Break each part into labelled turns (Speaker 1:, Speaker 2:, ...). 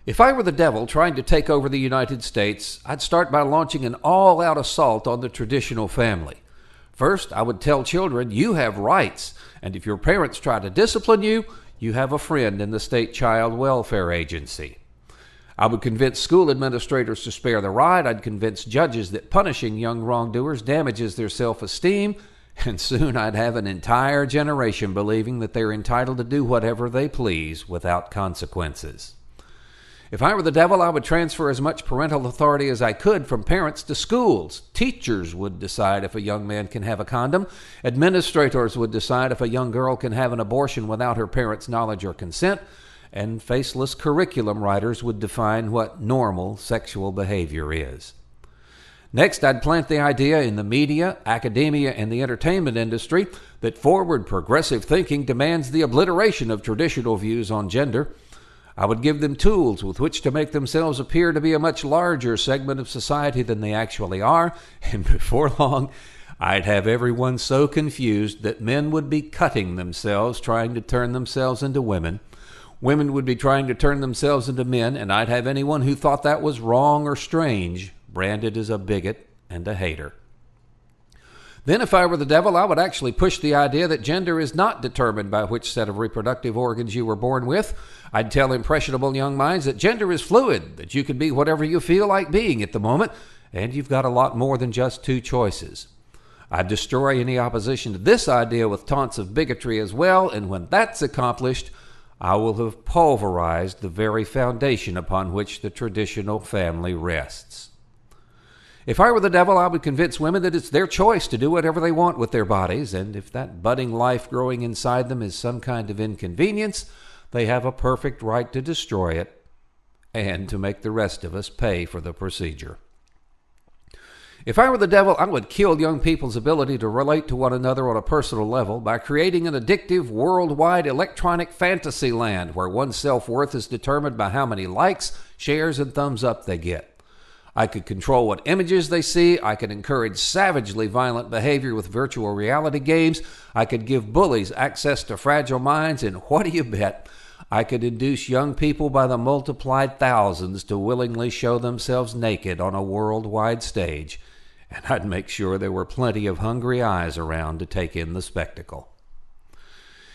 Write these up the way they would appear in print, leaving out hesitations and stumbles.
Speaker 1: If I were the devil trying to take over the United States, I'd start by launching an all-out assault on the traditional family. First, I would tell children, you have rights, and if your parents try to discipline you, you have a friend in the state child welfare agency. I would convince school administrators to spare the rod. I'd convince judges that punishing young wrongdoers damages their self-esteem, and soon I'd have an entire generation believing that they're entitled to do whatever they please without consequences. If I were the devil, I would transfer as much parental authority as I could from parents to schools. Teachers would decide if a young man can have a condom. Administrators would decide if a young girl can have an abortion without her parents' knowledge or consent. And faceless curriculum writers would define what normal sexual behavior is. Next, I'd plant the idea in the media, academia, and the entertainment industry that forward progressive thinking demands the obliteration of traditional views on gender. I would give them tools with which to make themselves appear to be a much larger segment of society than they actually are, and before long, I'd have everyone so confused that men would be cutting themselves trying to turn themselves into women. Women would be trying to turn themselves into men, and I'd have anyone who thought that was wrong or strange branded as a bigot and a hater. Then, if I were the devil, I would actually push the idea that gender is not determined by which set of reproductive organs you were born with. I'd tell impressionable young minds that gender is fluid, that you can be whatever you feel like being at the moment, and you've got a lot more than just two choices. I'd destroy any opposition to this idea with taunts of bigotry as well, and when that's accomplished, I will have pulverized the very foundation upon which the traditional family rests. If I were the devil, I would convince women that it's their choice to do whatever they want with their bodies, and if that budding life growing inside them is some kind of inconvenience, they have a perfect right to destroy it and to make the rest of us pay for the procedure. If I were the devil, I would kill young people's ability to relate to one another on a personal level by creating an addictive, worldwide electronic fantasy land where one's self-worth is determined by how many likes, shares, and thumbs up they get. I could control what images they see. I could encourage savagely violent behavior with virtual reality games. I could give bullies access to fragile minds, and what do you bet? I could induce young people by the multiplied thousands to willingly show themselves naked on a worldwide stage, and I'd make sure there were plenty of hungry eyes around to take in the spectacle.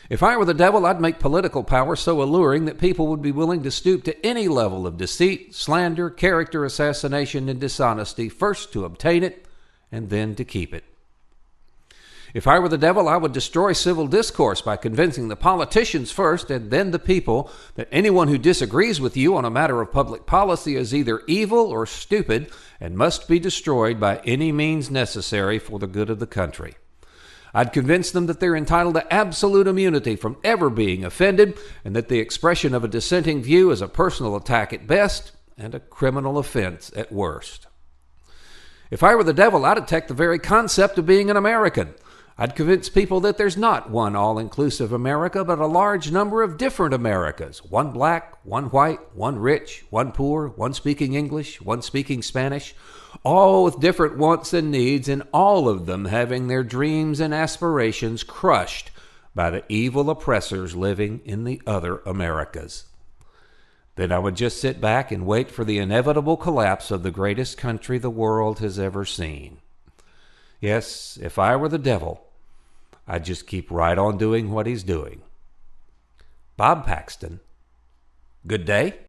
Speaker 1: If I were the devil, I'd make political power so alluring that people would be willing to stoop to any level of deceit, slander, character assassination, and dishonesty, first to obtain it and then to keep it. If I were the devil, I would destroy civil discourse by convincing the politicians first and then the people that anyone who disagrees with you on a matter of public policy is either evil or stupid and must be destroyed by any means necessary for the good of the country. I'd convince them that they're entitled to absolute immunity from ever being offended, and that the expression of a dissenting view is a personal attack at best and a criminal offense at worst. If I were the devil, I'd attack the very concept of being an American. I'd convince people that there's not one all-inclusive America, but a large number of different Americas. One black, one white, one rich, one poor, one speaking English, one speaking Spanish, all with different wants and needs, and all of them having their dreams and aspirations crushed by the evil oppressors living in the other Americas. Then I would just sit back and wait for the inevitable collapse of the greatest country the world has ever seen. Yes, if I were the devil, I'd just keep right on doing what he's doing. Bob Paxton. Good day.